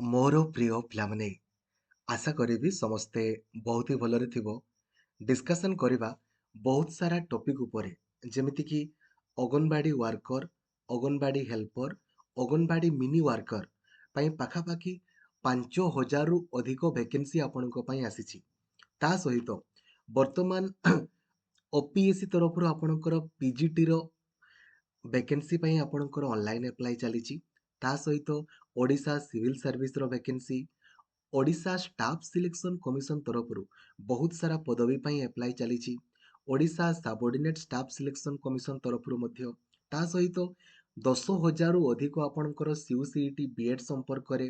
ମୋର ପ୍ରିୟ ପିଲାମାନେ, ଆଶା କରିବି ସମସ୍ତେ ବହୁତ ହି ଭଲରେ ଥିବ। ଡିସ୍କସନ୍ କରିବା ବହୁତ ସାରା ଟପିକ୍ ଉପରେ, ଯେମିତିକି anganwadi worker, anganwadi helper, anganwadi mini worker ପାଇଁ ପାଖାପାଖି 5,000ରୁ ଅଧିକ ଭେକେନ୍ସି ଆପଣଙ୍କ ପାଇଁ ଆସିଛି। ତା ସହିତ ବର୍ତ୍ତମାନ OPSC ତରଫରୁ ଆପଣଙ୍କର PGTର ଭେକେନ୍ସି ପାଇଁ ଆପଣଙ୍କର ଅନଲାଇନ୍ ଆପ୍ଲାଏ ଚାଲିଛି। ତା ସହିତ ଓଡ଼ିଶା ସିଭିଲ୍ ସର୍ଭିସର vacancy, Odisha staff selection commission ତରଫରୁ ବହୁତ ସାରା ପଦବୀ ପାଇଁ ଆପ୍ଲାଏ ଚାଲିଛି। Odisha subordinate staff selection commission ତରଫରୁ ମଧ୍ୟ, ତା ସହିତ 10,000ରୁ ଅଧିକ ଆପଣଙ୍କର CUCET BEd ସମ୍ପର୍କରେ,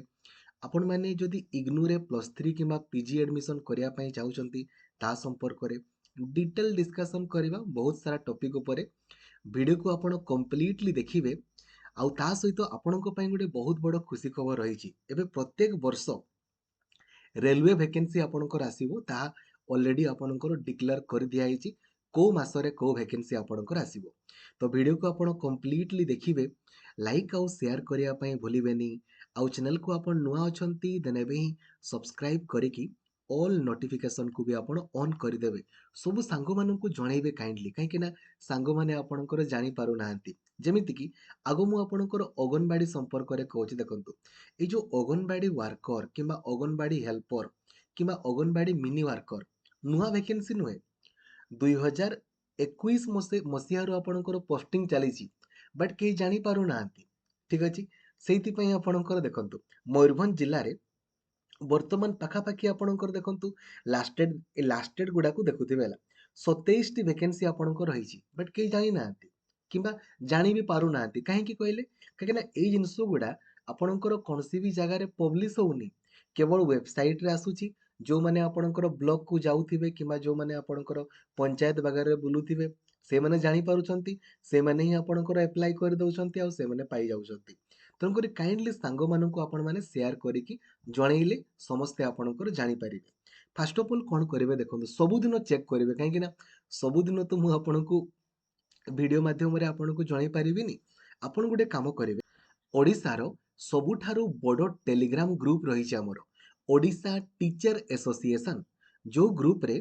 ଆପଣମାନେ ଯଦି ଇଗ୍ନୁରେ +3 କିମ୍ବା PG ଆଡମିସନ୍ କରିବା ପାଇଁ ଚାହୁଁଛନ୍ତି ତା ସମ୍ପର୍କରେ ଡିଟେଲ ଡିସ୍କସନ୍ କରିବା ବହୁତ ସାରା ଟପିକ୍ ଉପରେ। ଭିଡ଼ିଓକୁ ଆପଣ କମ୍ପ୍ଲିଟଲି ଦେଖିବେ। ଆଉ ତା ସହିତ ଆପଣଙ୍କ ପାଇଁ ଗୋଟେ ବହୁତ ବଡ଼ ଖୁସି ଖବର ରହିଛି। ଏବେ ପ୍ରତ୍ୟେକ ବର୍ଷ ରେଲୱେ ଭେକେନ୍ସି ଆପଣଙ୍କର ଆସିବ, ତାହା ଅଲରେଡି ଆପଣଙ୍କର ଡିକ୍ଲେୟାର କରିଦିଆଯାଇଛି କୋଉ ମାସରେ କୋଉ ଭେକେନ୍ସି ଆପଣଙ୍କର ଆସିବ। ତ ଭିଡ଼ିଓକୁ ଆପଣ କମ୍ପ୍ଲିଟଲି ଦେଖିବେ, ଲାଇକ୍ ଆଉ ସେୟାର କରିବା ପାଇଁ ଭୁଲିବେନି। ଆଉ ଚ୍ୟାନେଲକୁ ଆପଣ ନୂଆ ଅଛନ୍ତି ଦେନ୍ ଏବେ ହିଁ ସବସ୍କ୍ରାଇବ୍ କରିକି ଅଲ୍ ନୋଟିଫିକେସନକୁ ବି ଆପଣ ଅନ୍ କରିଦେବେ। ସବୁ ସାଙ୍ଗମାନଙ୍କୁ ଜଣେଇବେ କାଇଣ୍ଡଲି, କାହିଁକି ନା ସାଙ୍ଗମାନେ ଆପଣଙ୍କର ଜାଣିପାରୁନାହାନ୍ତି। ଯେମିତିକି ଆଗ ମୁଁ ଆପଣଙ୍କର ଅଙ୍ଗନବାଡ଼ି ସମ୍ପର୍କରେ କହୁଛି। ଦେଖନ୍ତୁ, এই ଯେଉଁ ଅଙ୍ଗନବାଡ଼ି ୱାର୍କର କିମ୍ବା ଅଙ୍ଗନବାଡ଼ି ହେଲ୍ପର କିମ୍ବା ଅଙ୍ଗନବାଡ଼ି ମିନି ୱାର୍କର ନୂଆ ଭେକେନ୍ସି ନୁହେଁ। 2021 ମସିହାରୁ ଆପଣଙ୍କର ପୋଷ୍ଟିଂ ଚାଲିଛି, ବଟ୍ କେହି ଜାଣିପାରୁନାହାନ୍ତି। ଠିକ୍ ଅଛି, ସେଇଥିପାଇଁ ଆପଣଙ୍କର ଦେଖନ୍ତୁ ମୟୂରଭଞ୍ଜ ଜିଲ୍ଲାରେ ବର୍ତ୍ତମାନ ପାଖାପାଖି ଆପଣଙ୍କର ଦେଖନ୍ତୁ ଲାଷ୍ଟ ଡେଟ୍ ଗୁଡ଼ାକୁ ଦେଖୁଥିବେ ହେଲା, 27ଟି ଭେକେନ୍ସି ଆପଣଙ୍କର ରହିଛି, ବଟ୍ କେହି ଜାଣିନାହାନ୍ତି କିମ୍ବା ଜାଣି ବି ପାରୁନାହାନ୍ତି। କାହିଁକି କହିଲେ? କାହିଁକିନା ଏଇ ଜିନିଷ ଗୁଡ଼ା ଆପଣଙ୍କର କୌଣସି ବି ଜାଗାରେ ପବ୍ଲିଶ ହଉନି, କେବଳ ୱେବସାଇଟ୍ରେ ଆସୁଛି। ଯେଉଁମାନେ ଆପଣଙ୍କର ବ୍ଲକକୁ ଯାଉଥିବେ କିମ୍ବା ଯେଉଁମାନେ ଆପଣଙ୍କର ପଞ୍ଚାୟତ ବାଗାରେ ବୁଲୁଥିବେ ସେମାନେ ଜାଣିପାରୁଛନ୍ତି, ସେମାନେ ହିଁ ଆପଣଙ୍କର ଆପ୍ଲାଏ କରିଦେଉଛନ୍ତି ଆଉ ସେମାନେ ପାଇଯାଉଛନ୍ତି। ତେଣୁକରି କାଇଣ୍ଡଲି ସାଙ୍ଗମାନଙ୍କୁ ଆପଣମାନେ ସେୟାର କରିକି ଜଣେଇଲେ ସମସ୍ତେ ଆପଣଙ୍କର ଜାଣିପାରିବେ। ଫାଷ୍ଟ ଅଫ୍ ଅଲ୍ କ'ଣ କରିବେ ଦେଖନ୍ତୁ, ସବୁଦିନ ଚେକ୍ କରିବେ, କାହିଁକି ନା ସବୁଦିନ ତ ମୁଁ ଆପଣଙ୍କୁ ଭିଡ଼ିଓ ମାଧ୍ୟମରେ ଆପଣଙ୍କୁ ଜଣାଇ ପାରିବିନି। ଆପଣ ଗୋଟେ କାମ କରିବେ, ଓଡ଼ିଶାର ସବୁଠାରୁ ବଡ଼ ଟେଲିଗ୍ରାମ ଗ୍ରୁପ ରହିଛି ଆମର, ଓଡ଼ିଶା ଟିଚର ଆସୋସିଏସନ, ଯେଉଁ ଗ୍ରୁପରେ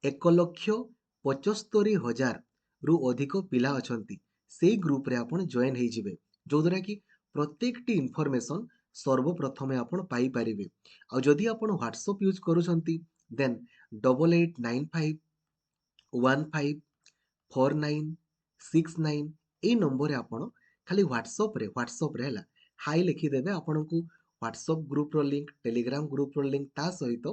1,75,000ରୁ ଅଧିକ ପିଲା ଅଛନ୍ତି। ସେଇ ଗ୍ରୁପରେ ଆପଣ ଜଏନ୍ ହେଇଯିବେ, ଯୋଉଦ୍ୱାରା କି ପ୍ରତ୍ୟେକଟି ଇନଫର୍ମେସନ୍ ସର୍ବପ୍ରଥମେ ଆପଣ ପାଇପାରିବେ। ଆଉ ଯଦି ଆପଣ ହ୍ୱାଟ୍ସଆପ୍ ୟୁଜ୍ କରୁଛନ୍ତି ଦେନ୍ 8895154969 ଏଇ ନମ୍ବରରେ ଆପଣ ଖାଲି ହ୍ୱାଟ୍ସଆପ୍ରେ ହେଲା ହାଇ ଲେଖିଦେବେ। ଆପଣଙ୍କୁ ହ୍ୱାଟ୍ସଆପ୍ ଗ୍ରୁପ୍ର ଲିଙ୍କ୍, ଟେଲିଗ୍ରାମ ଗ୍ରୁପ୍ର ଲିଙ୍କ୍, ତା ସହିତ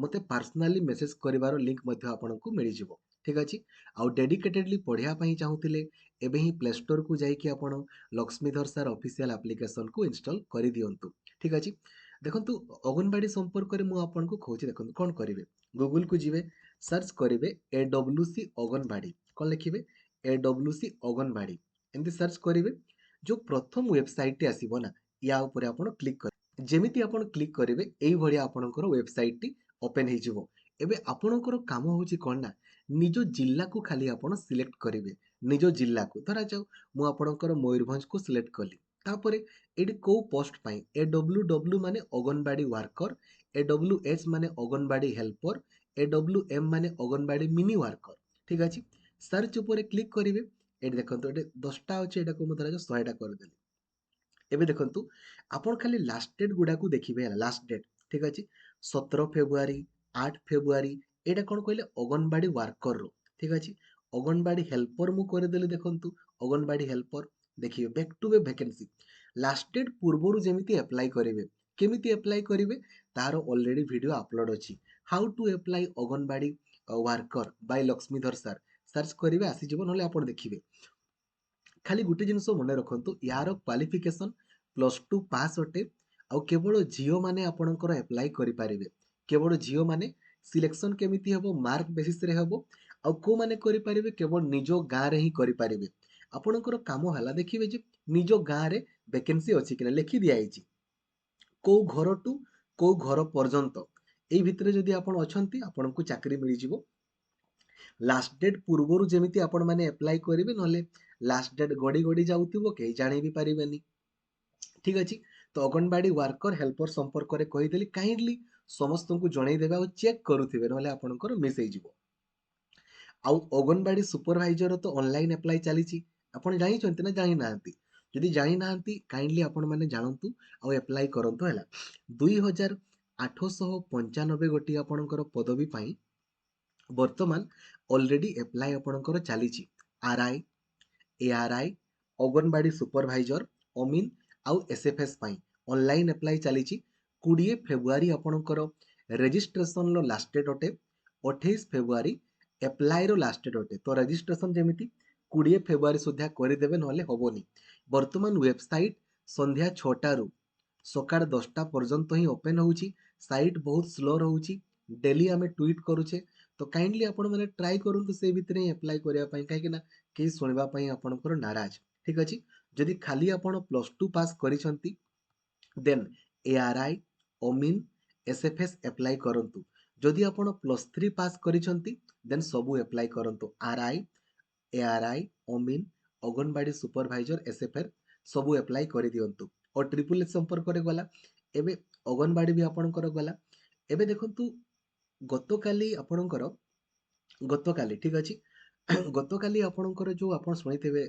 ମୋତେ ପାର୍ସନାଲି ମେସେଜ୍ କରିବାର ଲିଙ୍କ୍ ମଧ୍ୟ ଆପଣଙ୍କୁ ମିଳିଯିବ। ଠିକ୍ ଅଛି। ଆଉ ଡେଡିକେଟେଡ଼ଲି ପଢ଼ିବା ପାଇଁ ଚାହୁଁଥିଲେ ଏବେ ହିଁ ପ୍ଲେ ଷ୍ଟୋରକୁ ଯାଇକି ଆପଣ ଲକ୍ଷ୍ମୀଧର ସାର୍ ଅଫିସିଆଲ ଆପ୍ଲିକେସନକୁ ଇନଷ୍ଟଲ୍ କରିଦିଅନ୍ତୁ। ଠିକ୍ ଅଛି। ଦେଖନ୍ତୁ, ଅଙ୍ଗନବାଡ଼ି ସମ୍ପର୍କରେ ମୁଁ ଆପଣଙ୍କୁ କହୁଛି। ଦେଖନ୍ତୁ କ'ଣ କରିବେ, ଗୁଗୁଲକୁ ଯିବେ, ସର୍ଚ୍ଚ କରିବେ AWC ଅଙ୍ଗନବାଡ଼ି। କ'ଣ ଲେଖିବେ? AWC ଅଙ୍ଗନବାଡ଼ି। ଏମିତି ସର୍ଚ୍ଚ କରିବେ, ଯେଉଁ ପ୍ରଥମ ୱେବସାଇଟ୍ଟି ଆସିବ ନା, ୟା ଉପରେ ଆପଣ କ୍ଲିକ୍ କରିବେ। ଯେମିତି ଆପଣ କ୍ଲିକ୍ କରିବେ ଏଇଭଳିଆ ଆପଣଙ୍କର ୱେବସାଇଟ୍ଟି ଓପେନ୍ ହେଇଯିବ। ଏବେ ଆପଣଙ୍କର କାମ ହେଉଛି କ'ଣ ନା, ନିଜ ଜିଲ୍ଲାକୁ ଖାଲି ଆପଣ ସିଲେକ୍ଟ କରିବେ। ନିଜ ଜିଲ୍ଲାକୁ, ଧରାଯାଉ ମୁଁ ଆପଣଙ୍କର ମୟୂରଭଞ୍ଜକୁ ସିଲେକ୍ଟ କଲି। ତାପରେ ଏଠି କୋଉ ପୋଷ୍ଟ ପାଇଁ, AWW ମାନେ ଅଙ୍ଗନବାଡ଼ି ୱାର୍କର, AWH ମାନେ ଅଙ୍ଗନବାଡ଼ି ହେଲ୍ପର, AWM ମାନେ ଅଙ୍ଗନବାଡ଼ି ମିନି ୱାର୍କର। ଠିକ୍ ଅଛି। ସର୍ଚ୍ଚ ଉପରେ କ୍ଲିକ୍ କରିବେ। ଏଠି ଦେଖନ୍ତୁ, ଏଠି 10ଟା ଅଛି, ଏଟାକୁ ମୁଁ ଧରାଯାଉ 100ଟା କରିଦେଲି। ଏବେ ଦେଖନ୍ତୁ, ଆପଣ ଖାଲି ଲାଷ୍ଟ ଡେଟ୍ ଗୁଡ଼ାକୁ ଦେଖିବେ ହେଲା, ଲାଷ୍ଟ ଡେଟ୍। ଠିକ୍ ଅଛି। 17 ଫେବୃଆରୀ, 8 ଫେବୃଆରୀ, ଏଇଟା କ'ଣ କହିଲେ ଅଙ୍ଗନବାଡ଼ି ୱାର୍କରର। ଠିକ୍ ଅଛି। ଅଙ୍ଗନବାଡ଼ି ହେଲ୍ପର ମୁଁ କରିଦେଲି। ଦେଖନ୍ତୁ ଅଙ୍ଗନବାଡ଼ି ହେଲ୍ପର, ଦେଖିବେ back to back vacancy. Last date ପୂର୍ବରୁ ଯେମିତି ଆପ୍ଲାଏ କରିବେ, କେମିତି ଆପ୍ଲାଏ କରିବେ ତାର ଅଲରେଡି ଭିଡ଼ିଓ ଆପଲୋଡ଼ ଅଛି। How to apply anganwadi worker by Lakshmidhar sir, search କରିବେ ଆସିଯିବ, ନହେଲେ ଆପଣ ଦେଖିବେ। ଖାଲି ଗୋଟେ ଜିନିଷ ମନେ ରଖନ୍ତୁ, ୟାର କ୍ୱାଲିଫିକେସନ୍ +2 ପାସ୍ ଅଟେ। ଆଉ କେବଳ ଝିଅମାନେ ଆପଣଙ୍କର ଆପ୍ଲାଏ କରିପାରିବେ। କେବଳ ଝିଅମାନେ। ସିଲେକ୍ସନ୍ କେମିତି ହେବ? ମାର୍କ ବେସିସ୍ରେ ହେବ। ଆଉ କୋଉମାନେ କରିପାରିବେ? କେବଳ ନିଜ ଗାଁରେ ହିଁ କରିପାରିବେ। ଆପଣଙ୍କର କାମ ହେଲା, ଦେଖିବେ ଯେ ନିଜ ଗାଁରେ ଭେକେନ୍ସି ଅଛି କିନା ଲେଖି ଦିଆଯାଇଛି, କୋଉ ଘରଠୁ କୋଉ ଘର ପର୍ଯ୍ୟନ୍ତ। ଏଇ ଭିତରେ ଯଦି ଆପଣ ଅଛନ୍ତି ଆପଣଙ୍କୁ ଚାକିରି ମିଳିଯିବ। ଲାଷ୍ଟ ଡେଟ୍ ପୂର୍ବରୁ ଯେମିତି ଆପଣମାନେ ଆପ୍ଲାଏ କରିବେ, ନହେଲେ ଲାଷ୍ଟ ଡେଟ୍ ଗଡ଼ି ଗଡ଼ି ଯାଉଥିବ, କେହି ଜାଣି ବି ପାରିବେନି। ଠିକ୍ ଅଛି। तो अंगनवाड़ी वर्कर हेल्पर संपर्क रे कहिदेली काइंडली समस्त को जणई देबे और चेक करूथिबे नले आपनकर मिस हे जिवो। आउ अंगनवाड़ी सुपरवाइजर तो ऑनलाइन अप्लाई चली आपण जानिछन्ति ना जानि नांती जदि जानि नांती काइंडली आपण माने जानंतु आउ अप्लाई करंतु हैला 2895 गोटी आपणकर पदवी पई वर्तमान ऑलरेडी अप्लाई आपणकर चली आरआई एआरआई अंगनवाड़ी सुपरवाइजर अमीन आउ एसएफएस पई ऑनलाइन अप्लाई चली 20 फेब्रुआरी आपणकर रजिस्ट्रेशन लो लास्ट डेट अटे 28 फेब्रुआरी अप्लाई रो लास्ट डेट अटे तो रजिस्ट्रेशन जेमिति 20 फेब्रुआरी सुधा करदेवे नहले हबनी। वर्तमान वेबसाइट संध्या 6टा रु सकाळ 10टा पर्यंत ही ओपन होउची। साइट बहुत स्लो रहउची। डेली आमे ट्वीट करूचे तो काइंडली आपण माने ट्राई करंतु से भितरे ही अप्लाई करिया पई काहे कि ना केही सुनिबा पई आपणकर नाराज ठीक अछि। जदि खाली आपण +2 पास करिसंती देन एआरआई ओमिन एसएफएस अप्लाई करंतु। जदि आपण +3 पास करिसंती देन सबु अप्लाई करंतु आरआई एआरआई ओमिन अंगनवाड़ी सुपरवाइजर एसएफएर सबु अप्लाई करि दियंतु। और ट्रिपल एस संपर्क रे गला एबे अंगनवाड़ी भी आपणकर गला। एबे देखंतु गतकाली आपणकर गतकाली ठीक अछि गतकाली आपणकर जो आपण सुनिथिबे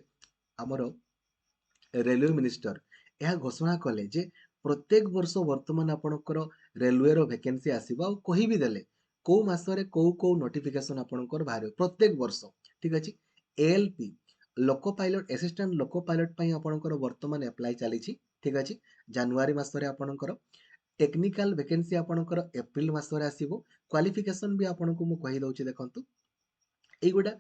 हमर रेलवे मिनिस्टर यह घोषणा कले जे प्रत्येक वर्ष वर्तमान आपणकर रेलवे रो वैकेंसी आसीबा और कहि भी देले को मासरे को नोटिफिकेशन आपणकर बाहर प्रत्येक वर्ष ठीक अछि। ALP loco pilot assistant loco pilot पई आपणकर वर्तमान अप्लाई चली ठीक अछि। जनवरी मासरे आपणकर टेक्निकल वैकेंसी आपणकर एप्रिल मासरे आसीबो। क्वालिफिकेशन भी आपणको मु कहि दउची देखंतु एगुडा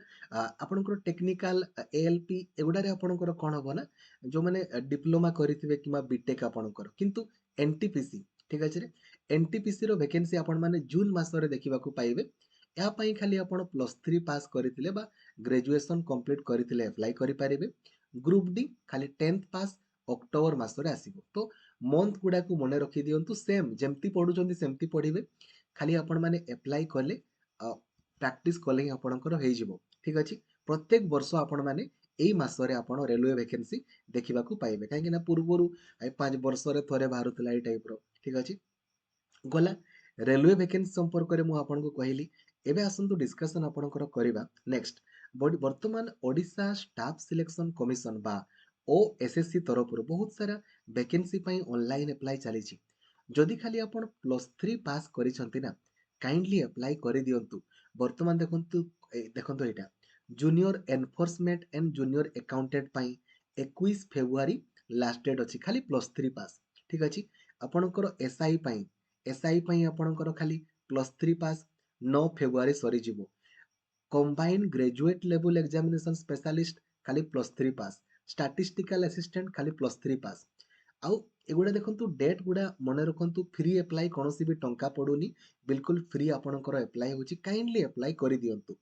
आपणकर टेक्निकल एएलपी एगुडारे आपणकर कोन हबो ना जो माने डिप्लोमा करिथिबे किमा बीटेक आपणकर किंतु एनटीपीसी ठीक अछि रे एनटीपीसी रो वैकेंसी आपण माने जून मासरे देखिबाकू पाइबे। या पई खाली आपण +3 पास करिथिले बा ग्रेजुएशन कंप्लीट करिथिले अप्लाई करि पारिबे। ग्रुप डी खाली 10th पास अक्टोबर मासरे आसीबो। तो मंथ गुडा को मने रखि दियंतु सेम जेमती पढुचंदी सेमती पढिबे खाली आपण माने अप्लाई कले प्रैक्टिस कले ही आपणकर हो जिवो ठीक अछि। प्रत्येक वर्ष आपण माने एई मासरे आपण रेलवे वैकेंसी देखिबाकू पाइबे काहे ना पूर्वरु 5 वर्ष रे थरे बाहरुतला ए टाइप रो ठीक अछि। गला रेलवे वैकेंसी संपर्क रे मु आपनको कहिली एबे आसंतु डिस्कशन आपणकर करिबा नेक्स्ट वर्तमान ओडिशा स्टाफ सिलेक्शन कमिशन बा ओएसएससी तरफ बहुत सारा वैकेंसी पई ऑनलाइन अप्लाई चली जदि खाली आपण +3 पास करिसंती ना काइंडली अप्लाई करि दियंतु। वर्तमान देखंतु एटा junior enforcement and junior accountant पई 21 फेब्रुआरी लास्ट डेट अछि खाली +3 पास ठीक अछि। आपणकर एसआई पई आपणकर खाली +3 पास 9 फेब्रुआरी सरी जिवो। Combined graduate level examination specialist खाली +3 पास स्टैटिस्टिकल असिस्टेंट खाली +3 पास आउ एगुडा देखंतु डेट गुडा मने रखंतु फ्री अप्लाई कोनोसी भी टंका पडुनी बिल्कुल फ्री आपणकर अप्लाई होची काइंडली अप्लाई करि दियंतु।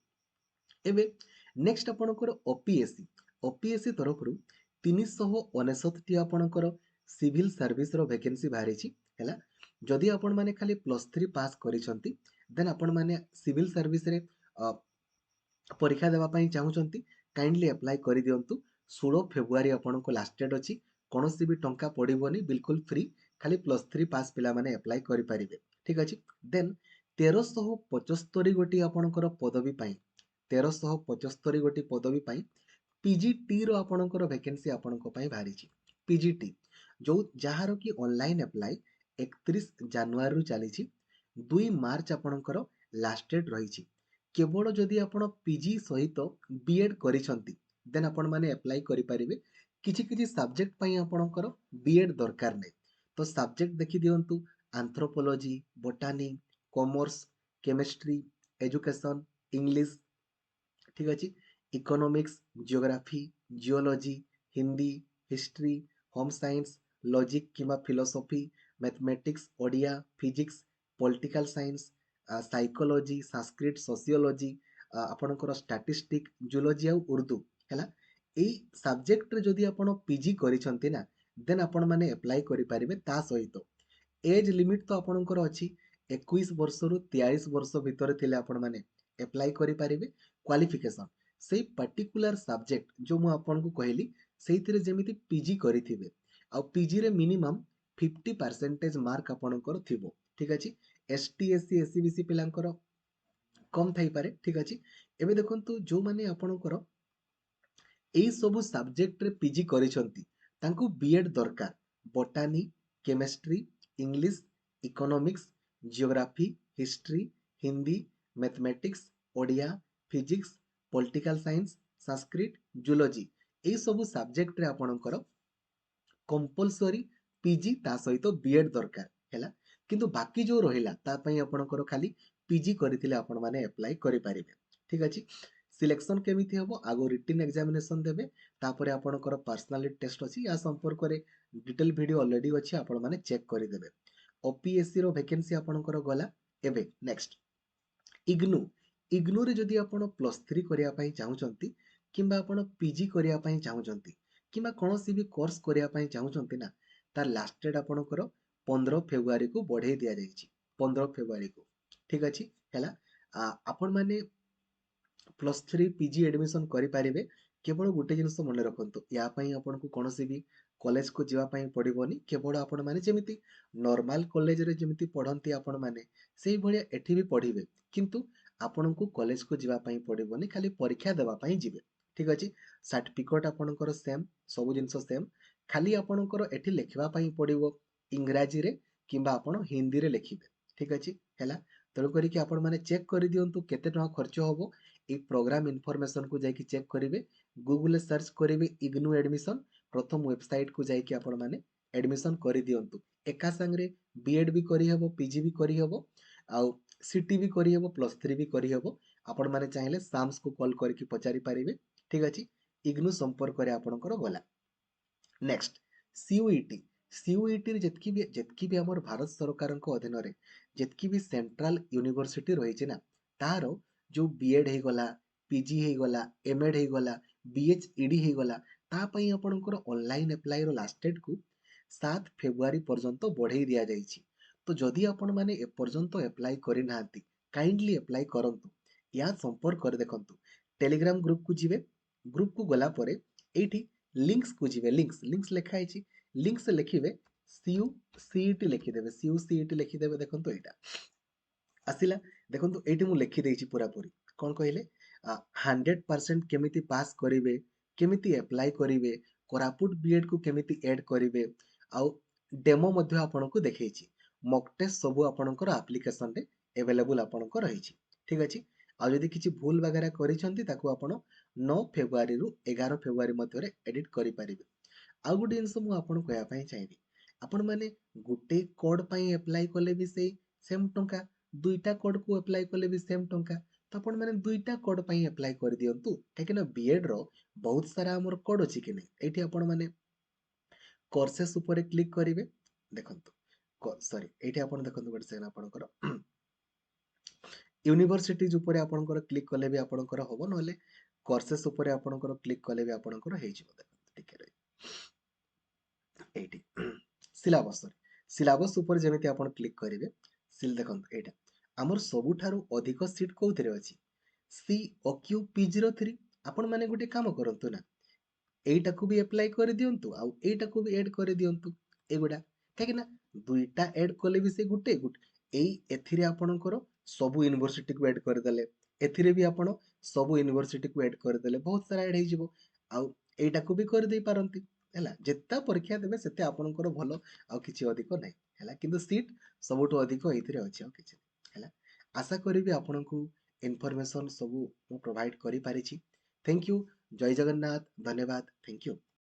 एबे नेक्स्ट आपणकर ओपीएससी तरफ रु 359 टी आपणकर सिविल सर्विस रो वैकेंसी बाहरिची हैला। जदि आपण माने खाली +3 पास करिसंती देन आपण माने सिविल सर्विस रे परीक्षा देवा पई चाहुचंती काइंडली अप्लाई करि दियंतु। 16 फेब्रुआरी आपनको लास्ट डेट अछि कोनोसी भी टंका पडिबोनी बिल्कुल फ्री खाली +3 पास पिला माने अप्लाई करि परिबे ठीक अछि। देन 1375 गोटी आपणकर पदवी पई 1375 गोटी पदवी पई पीजीटी रो आपणकर वैकेंसी आपनको पई बाहरिची। पीजीटी जो जहार की ऑनलाइन अप्लाई 31 जनवरी रु चलीची 2 मार्च आपणकर लास्ट डेट रहिची। केवल जदि आपण पीजी सहित बीएड करिसंती देन आपण माने अप्लाई करि परिबे। किछि किछि सब्जेक्ट पई आपणकर बीएड दरकार नै तो सब्जेक्ट देखि दियंतु anthropology botany commerce chemistry education English ठीक अछि। Economics geography geology Hindi history home science logic किमा philosophy mathematics Odia physics political science psychology Sanskrit sociology आपणकर स्टैटिस्टिक जूलॉजी आ उर्दू हैला। एई सब्जेक्ट रे जदि आपण पीजी करिसंती ना देन आपण माने अप्लाई करि परिबे। ता सहित एज लिमिट तो आपणकर अछि 21 वर्ष रु 43 वर्ष भितर थिले आपण माने अप्लाई करि परिबे। क्वालिफिकेशन सेही पर्टिकुलर सब्जेक्ट जो मु आपनको कहली सेहितिरे जेमिति पीजी करिथिबे आ पीजी रे मिनिमम 50% मार्क आपणकर थिबो ठीक अछि एसटी एससी एससी बीसी पिलांकर कम थाई पारे ठीक अछि एबे देखंतु जो माने आपणकर एई सबु सब्जेक्ट रे पीजी करिसंती तांकू बीएड दरकार botany chemistry English economics geography history Hindi mathematics Odia physics political science Sanskrit zoology एई सबु सब्जेक्ट रे आपणकर कंपलसरी पीजी ता सहित बीएड दरकार हैला किंतु बाकी जो रहिला ता पई आपणकर खाली पीजी करथिले आपण माने अप्लाई करि पारिबे ठीक अछि सिलेक्शन केमिति हबो आगो रिटन एग्जामिनेशन देबे तापरे आपणकर पर्सनालिटी टेस्ट अछि या संपर्क रे डिटेल वीडियो ऑलरेडी अछि आपण माने चेक करि देबे ओपीएससी रो वैकेंसी आपणकर गला एबे नेक्स्ट इग्नू इग्नू रे जदि आपण +3 करिया पई चाहुचंती किंबा आपण पीजी करिया पई चाहुचंती किंबा कोनोसी भी कोर्स करिया पई चाहुचंती ना तार लास्ट डेट आपणकर 15 फेब्रुआरी को बढ़ाई दिया जायछि 15 फेब्रुआरी को ठीक अछि हैला आपण माने +3 पीजी एडमिशन करि पारिबे केवल गोटे जिंस मन रखंतु या पई आपनको कोनोसी भी कॉलेज को जीवा पई पड़िबोनी केवल आपण माने जेमिति नॉर्मल कॉलेज रे जेमिति पढंती आपण माने सेही भलिया एठी भी पढिबे किंतु आपनको कॉलेज को जीवा पई पड़िबोनी खाली परीक्षा देवा पई जिवे ठीक अछि सर्टिफिकेट आपणकर सेम सब जिंस सेम खाली आपणकर एठी लिखवा पई पड़िबो इंग्रजी रे किंबा आपण हिंदी रे लिखिबे ठीक अछि हैला तळो करी कि आपण माने चेक करि दियंतु केते टका खर्च होबो ए प्रोग्राम इनफॉरमेशन को जाइए चेक करेंगे गूगल सर्च करेंगे इग्नू एडमिशन प्रथम वेबसाइट को जाइए आपण माने एडमिशन कर दियंतु एका संगरे बीएड भी करी हबो पीजी भी करी हबो आउ सीटी भी करी हबो +3 भी करी हबो आपण माने चाहिले साम्स को कॉल करके पचारि पारिबे ठीक अछि इग्नू संपर्क करे आपणकर गला नेक्स्ट सीयूईटी सीयूईटी रे जेतकी भी हमर भारत सरकार को अधीन रे जेतकी भी सेंट्रल यूनिवर्सिटी रहिছে ना तारो जो बीएड हे गला पीजी हे गला एमएड हे गला बीएचईडी हे गला ता पई आपणकर ऑनलाइन अप्लाई रो लास्ट डेट को 7 फेब्रुआरी पर्यंत बढ़ाई दिया जाइछि तो जदि आपण माने ए पर्यंत अप्लाई करि नाहंती काइंडली अप्लाई करंतु या संपर्क कर देखंतु टेलीग्राम ग्रुप को जिवे ग्रुप को गला परे एठी लिंक्स को जिवे लिंक्स लिखा है लिंक्स लिखिबे सीयू सीईटी लिखिदेबे सीयू सीईटी लिखिदेबे देखंतु एटा आसिला देखंतु एठी मु लिखि देइछि पूरा पूरी कोन कहिले 100% केमिति पास करिवे केमिति अप्लाई करिवे कोरापुट बीएड को केमिति ऐड करिवे आउ डेमो मध्ये आपनको देखैछि मॉक टेस्ट सब आपनकर एप्लीकेशन रे अवेलेबल आपनको रहिछि ठीक अछि आ जदि किछि भूल वगैरह करिसंती ताको आपण 9 फेब्रुआरी रु 11 फेब्रुआरी मध्ये रे एडिट करि पारिबे आउ गुटे जिंस मु आपण कहया पई चाहिबी आपण माने गुटे कोड पई अप्लाई कले भी सेम टंका दुईटा कोड को अप्लाई कले भी सेम टंका तो आपण माने दुईटा कोड पई अप्लाई कर दियंतु काहेकि बीएड रो बहुत सारा हमर कोड अछि कि नै एठी आपण माने कोर्सेस ऊपर क्लिक करिवे देखंतु सॉरी एठी आपण देखंतु गोटे सेकंड आपणकर यूनिवर्सिटीज ऊपर आपणकर क्लिक कले भी आपणकर होबो नले कोर्सेस ऊपर आपणकर क्लिक कले भी आपणकर हेइ जिवो देखंतु ठीक है एठी सिलेबस सिलेबस ऊपर जेमिति आपण क्लिक करिवे सिल देखंतु एटा हमर सबुठारु अधिक सीट कोउथिरे अछि सी ओक्यू पीजी रो 3 आपण माने गुटे काम करंतु ना एइटाकू भी अप्लाई कर दियंतु आउ एइटाकू भी ऐड कर दियंतु एगुडा काहे ना दुईटा ऐड कले भी से गुटे गुटे एई एथिरे आपणकर सब यूनिवर्सिटी को ऐड कर देले एथिरे भी आपण सब यूनिवर्सिटी को ऐड कर देले बहुत सारा ऐड हे जिवो आउ एइटाकू भी कर देई पारंती हैला जेत्ता परीक्षा देबे सेते आपणकर भलो आउ किछि अधिक नै हैला किंतु सीट सबुठो अधिक एथिरे अछि आउ किछि हैला आशा करिबी आपणकू इन्फॉर्मेशन सब मु प्रोवाइड करि पारिछि थैंक यू जय जगन्नाथ धन्यवाद थैंक यू